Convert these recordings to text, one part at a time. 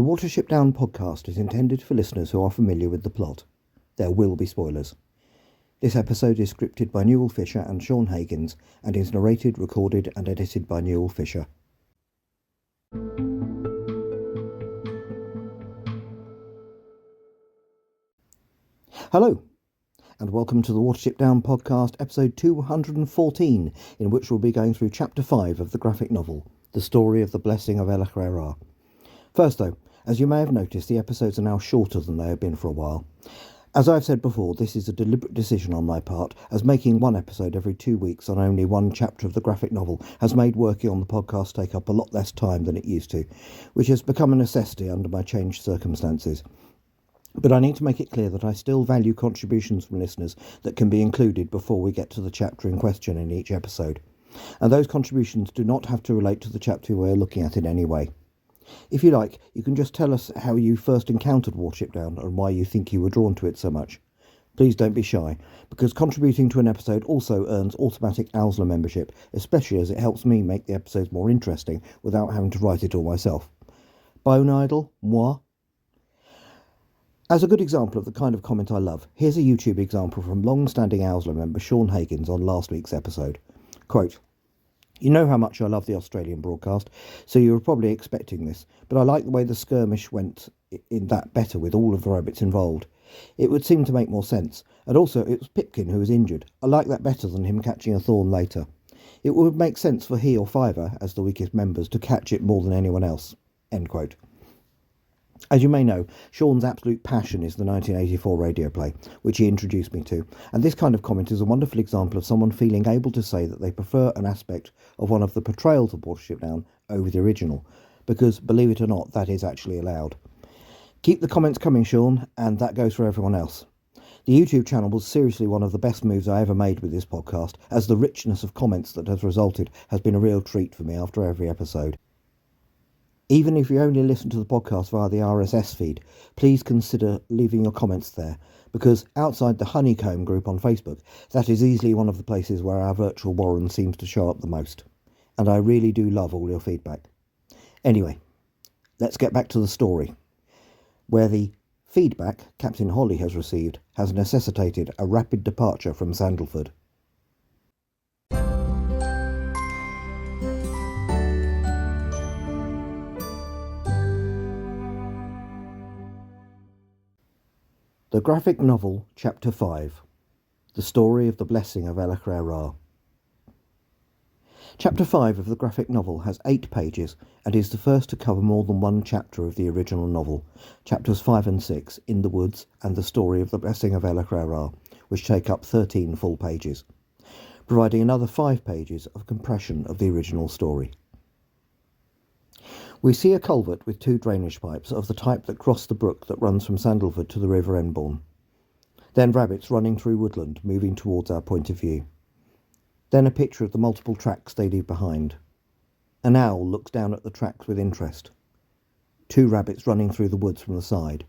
The Watership Down Podcast is intended for listeners who are familiar with the plot. There will be spoilers. This episode is scripted by Newell Fisher and Sean Hagins and is narrated, recorded and edited by Newell Fisher. Hello, and welcome to the Watership Down Podcast, episode 214, in which we'll be going through chapter 5 of the graphic novel, The Story of the Blessing of El-ahrairah. First though, as you may have noticed, the episodes are now shorter than they have been for a while. As I've said before, this is a deliberate decision on my part, as making one episode every 2 weeks on only one chapter of the graphic novel has made working on the podcast take up a lot less time than it used to, which has become a necessity under my changed circumstances. But I need to make it clear that I still value contributions from listeners that can be included before we get to the chapter in question in each episode. And those contributions do not have to relate to the chapter we're looking at in any way. If you like, you can just tell us how you first encountered Watership Down and why you think you were drawn to it so much. Please don't be shy, because contributing to an episode also earns automatic Owsler membership, especially as it helps me make the episodes more interesting without having to write it all myself. Bone idle? Moi? As a good example of the kind of comment I love, here's a YouTube example from long-standing Owsler member Sean Hagins on last week's episode. Quote, "You know how much I love the Australian broadcast, so you were probably expecting this, but I like the way the skirmish went in that better with all of the rabbits involved. It would seem to make more sense, and also it was Pipkin who was injured. I like that better than him catching a thorn later. It would make sense for he or Fiver, as the weakest members, to catch it more than anyone else." End quote. As you may know, Sean's absolute passion is the 1984 radio play, which he introduced me to, and this kind of comment is a wonderful example of someone feeling able to say that they prefer an aspect of one of the portrayals of Watership Down over the original, because, believe it or not, that is actually allowed. Keep the comments coming, Sean, and that goes for everyone else. The YouTube channel was seriously one of the best moves I ever made with this podcast, as the richness of comments that has resulted has been a real treat for me after every episode. Even if you only listen to the podcast via the RSS feed, please consider leaving your comments there, because outside the Honeycomb group on Facebook, that is easily one of the places where our virtual Warren seems to show up the most. And I really do love all your feedback. Anyway, let's get back to the story, where the feedback Captain Holly has received has necessitated a rapid departure from Sandalford. The graphic novel, Chapter 5, The Story of the Blessing of El-ahrairah. Chapter 5 of the graphic novel has 8 pages and is the first to cover more than one chapter of the original novel, chapters 5 and 6, In the Woods and The Story of the Blessing of El-ahrairah, which take up 13 full pages, providing another 5 pages of compression of the original story. We see a culvert with 2 drainage pipes of the type that cross the brook that runs from Sandalford to the River Enbourne. Then rabbits running through woodland, moving towards our point of view. Then a picture of the multiple tracks they leave behind. An owl looks down at the tracks with interest. 2 rabbits running through the woods from the side.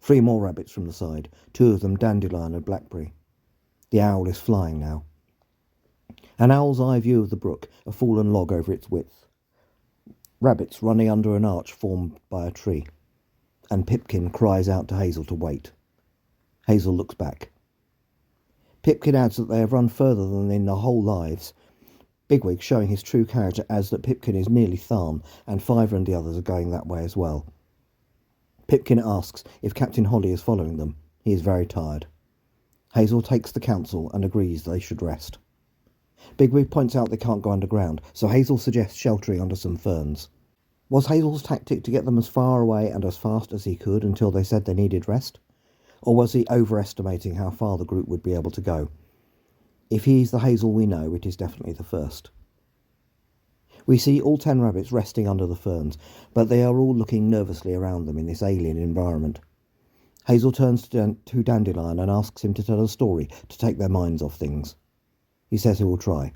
3 more rabbits from the side, 2 of them dandelion and blackberry. The owl is flying now. An owl's eye view of the brook, a fallen log over its width. Rabbits running under an arch formed by a tree, and Pipkin cries out to Hazel to wait. Hazel looks back. Pipkin adds that they have run further than in their whole lives, Bigwig showing his true character as that Pipkin is nearly Tharm, and Fiver and the others are going that way as well. Pipkin asks if Captain Holly is following them. He is very tired. Hazel takes the counsel and agrees they should rest. Bigwig points out they can't go underground, so Hazel suggests sheltering under some ferns. Was Hazel's tactic to get them as far away and as fast as he could until they said they needed rest? Or was he overestimating how far the group would be able to go? If he is the Hazel we know, it is definitely the first. We see all 10 rabbits resting under the ferns, but they are all looking nervously around them in this alien environment. Hazel turns to Dandelion and asks him to tell a story to take their minds off things. He says he will try.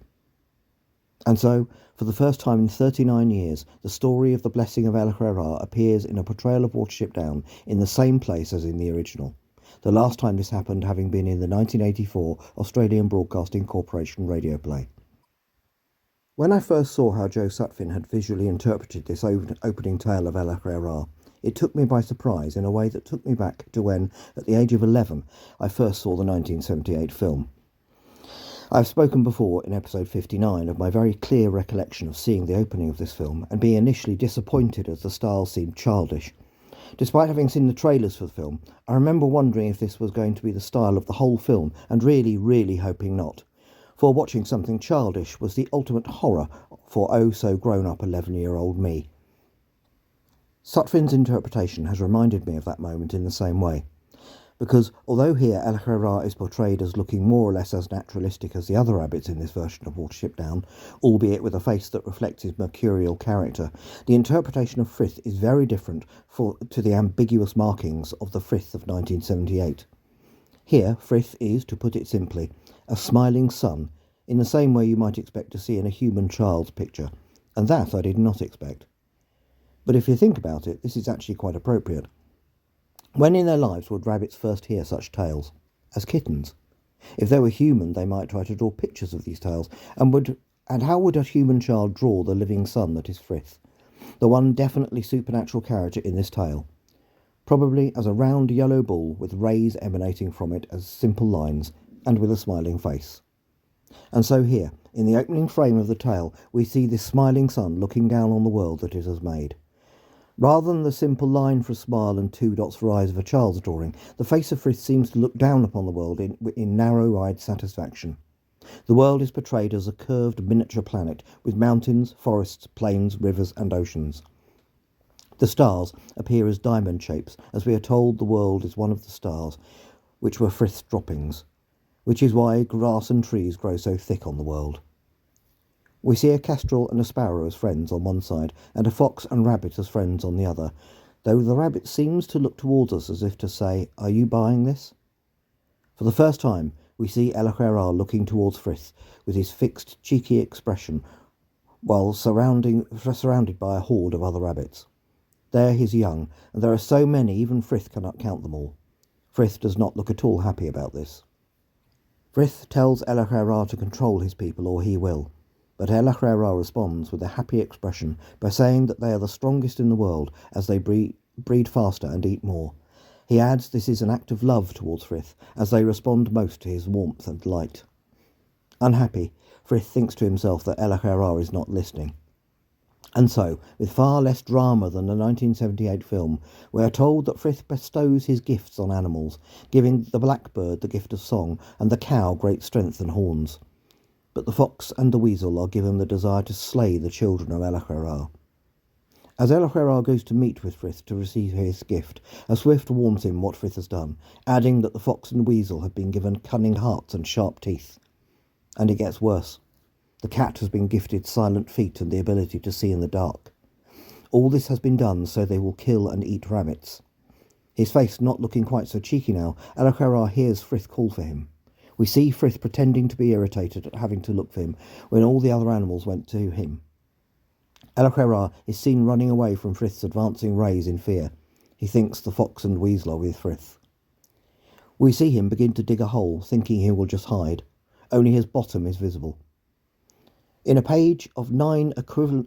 And so, for the first time in 39 years, the story of the Blessing of El-ahrairah appears in a portrayal of Watership Down in the same place as in the original, the last time this happened having been in the 1984 Australian Broadcasting Corporation radio play. When I first saw how Joe Sutphin had visually interpreted this opening tale of El-ahrairah, It took me by surprise in a way that took me back to when, at the age of 11, I first saw the 1978 film. I've spoken before in episode 59 of my very clear recollection of seeing the opening of this film and being initially disappointed as the style seemed childish. Despite having seen the trailers for the film, I remember wondering if this was going to be the style of the whole film and really hoping not. For watching something childish was the ultimate horror for oh-so-grown-up 11-year-old me. Sutphin's interpretation has reminded me of that moment in the same way. Because although here El-ahrairah is portrayed as looking more or less as naturalistic as the other rabbits in this version of Watership Down, albeit with a face that reflects his mercurial character, the interpretation of Frith is very different to the ambiguous markings of the Frith of 1978. Here, Frith is, to put it simply, a smiling sun, in the same way you might expect to see in a human child's picture, and that I did not expect. But if you think about it, this is actually quite appropriate. When in their lives would rabbits first hear such tales? As kittens. If they were human, they might try to draw pictures of these tales, and how would a human child draw the living sun that is Frith, the one definitely supernatural character in this tale? Probably as a round yellow ball with rays emanating from it as simple lines, and with a smiling face. And so here, in the opening frame of the tale, we see this smiling sun looking down on the world that it has made. Rather than the simple line for a smile and two dots for eyes of a child's drawing, the face of Frith seems to look down upon the world in narrow-eyed satisfaction. The world is portrayed as a curved miniature planet with mountains, forests, plains, rivers and oceans. The stars appear as diamond shapes, as we are told the world is one of the stars, which were Frith's droppings, which is why grass and trees grow so thick on the world. We see a kestrel and a sparrow as friends on one side, and a fox and rabbit as friends on the other, though the rabbit seems to look towards us as if to say, "Are you buying this?" For the first time, we see El-ahrairah looking towards Frith with his fixed, cheeky expression, while surrounded by a horde of other rabbits. There he's young, and there are so many even Frith cannot count them all. Frith does not look at all happy about this. Frith tells El-ahrairah to control his people or he will. But El-ahrairah responds with a happy expression by saying that they are the strongest in the world as they breed faster and eat more. He adds this is an act of love towards Frith, as they respond most to his warmth and light. Unhappy, Frith thinks to himself that El-ahrairah is not listening. And so, with far less drama than the 1978 film, we are told that Frith bestows his gifts on animals, giving the blackbird the gift of song and the cow great strength and horns. But the fox and the weasel are given the desire to slay the children of El-ahrairah. As El-ahrairah goes to meet with Frith to receive his gift, a swift warns him what Frith has done, adding that the fox and weasel have been given cunning hearts and sharp teeth. And it gets worse. The cat has been gifted silent feet and the ability to see in the dark. All this has been done so they will kill and eat rabbits. His face not looking quite so cheeky now, El-ahrairah hears Frith call for him. We see Frith pretending to be irritated at having to look for him when all the other animals went to him. El-ahrairah is seen running away from Frith's advancing rays in fear. He thinks the fox and weasel are with Frith. We see him begin to dig a hole, thinking he will just hide. Only his bottom is visible. In a page of 9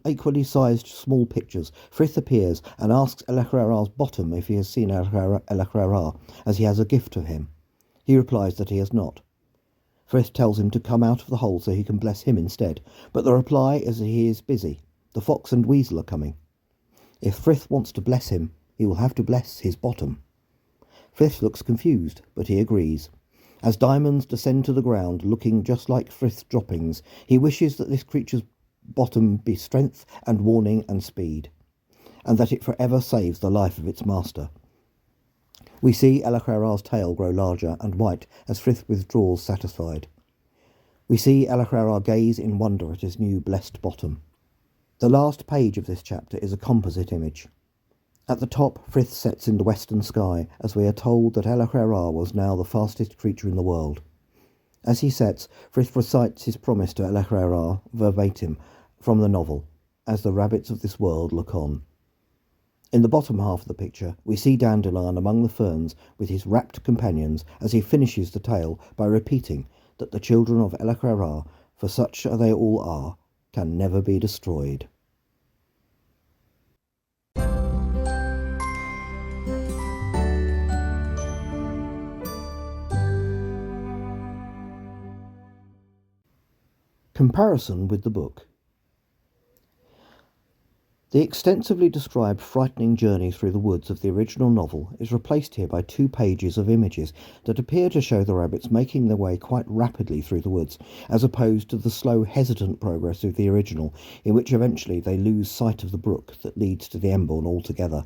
equally sized small pictures, Frith appears and asks El-ahrairah's bottom if he has seen El-ahrairah, as he has a gift to him. He replies that he has not. Frith tells him to come out of the hole so he can bless him instead, but the reply is that he is busy. The fox and weasel are coming. If Frith wants to bless him, he will have to bless his bottom. Frith looks confused, but he agrees. As diamonds descend to the ground, looking just like Frith's droppings, he wishes that this creature's bottom be strength and warning and speed, and that it forever saves the life of its master. We see El-ahrairah's tail grow larger and white as Frith withdraws satisfied. We see El-ahrairah gaze in wonder at his new blessed bottom. The last page of this chapter is a composite image. At the top, Frith sets in the western sky, as we are told that El-ahrairah was now the fastest creature in the world. As he sets, Frith recites his promise to El-ahrairah verbatim from the novel, as the rabbits of this world look on. In the bottom half of the picture, we see Dandelion among the ferns with his rapt companions as he finishes the tale by repeating that the children of El-ahrairah, for such they all are, can never be destroyed. Comparison with the book. The extensively described frightening journey through the woods of the original novel is replaced here by 2 pages of images that appear to show the rabbits making their way quite rapidly through the woods, as opposed to the slow, hesitant progress of the original, in which eventually they lose sight of the brook that leads to the Emborn altogether.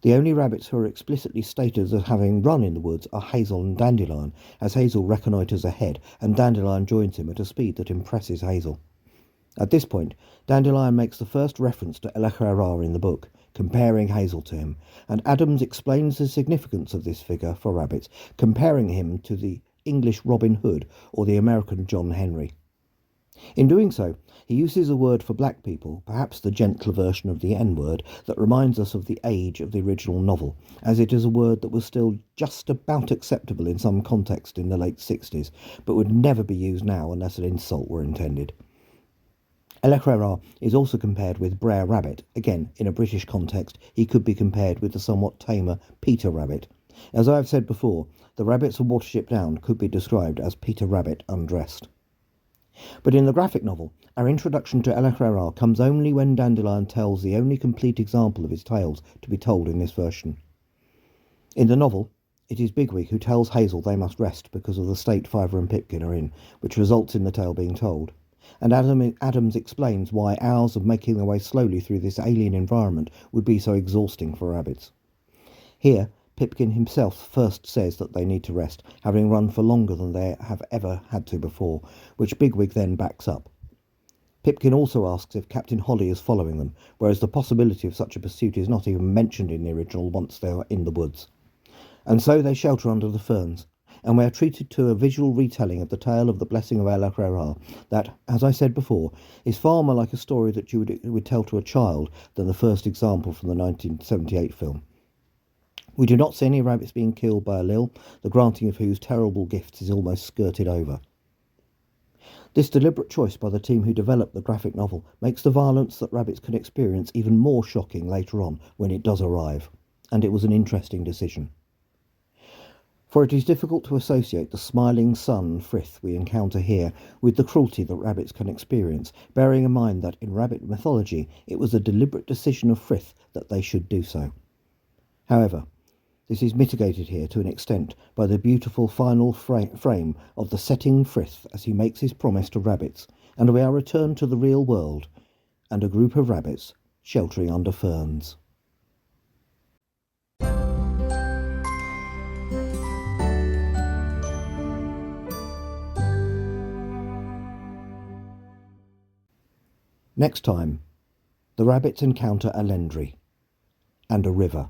The only rabbits who are explicitly stated as having run in the woods are Hazel and Dandelion, as Hazel reconnoitres ahead and Dandelion joins him at a speed that impresses Hazel. At this point, Dandelion makes the first reference to El-ahrairah in the book, comparing Hazel to him, and Adams explains the significance of this figure for rabbits, comparing him to the English Robin Hood or the American John Henry. In doing so, he uses a word for black people, perhaps the gentler version of the N-word, that reminds us of the age of the original novel, as it is a word that was still just about acceptable in some context in the late 60s, but would never be used now unless an insult were intended. El-ahrairah is also compared with Brer Rabbit. Again, in a British context, he could be compared with the somewhat tamer Peter Rabbit. As I have said before, the rabbits of Watership Down could be described as Peter Rabbit undressed. But in the graphic novel, our introduction to El-ahrairah comes only when Dandelion tells the only complete example of his tales to be told in this version. In the novel, it is Bigwig who tells Hazel they must rest because of the state Fiver and Pipkin are in, which results in the tale being told. And Adams explains why hours of making their way slowly through this alien environment would be so exhausting for rabbits. Here, Pipkin himself first says that they need to rest, having run for longer than they have ever had to before, which Bigwig then backs up. Pipkin also asks if Captain Holly is following them, whereas the possibility of such a pursuit is not even mentioned in the original once they are in the woods. And so they shelter under the ferns, and we are treated to a visual retelling of the tale of the blessing of El-ahrairah that, as I said before, is far more like a story that you would tell to a child than the first example from the 1978 film. We do not see any rabbits being killed by a Lil, the granting of whose terrible gifts is almost skirted over. This deliberate choice by the team who developed the graphic novel makes the violence that rabbits can experience even more shocking later on when it does arrive, and it was an interesting decision. For it is difficult to associate the smiling sun Frith we encounter here with the cruelty that rabbits can experience, bearing in mind that in rabbit mythology it was a deliberate decision of Frith that they should do so. However, this is mitigated here to an extent by the beautiful final frame of the setting Frith as he makes his promise to rabbits, and we are returned to the real world and a group of rabbits sheltering under ferns. Next time, the rabbits encounter a Lendry and a river.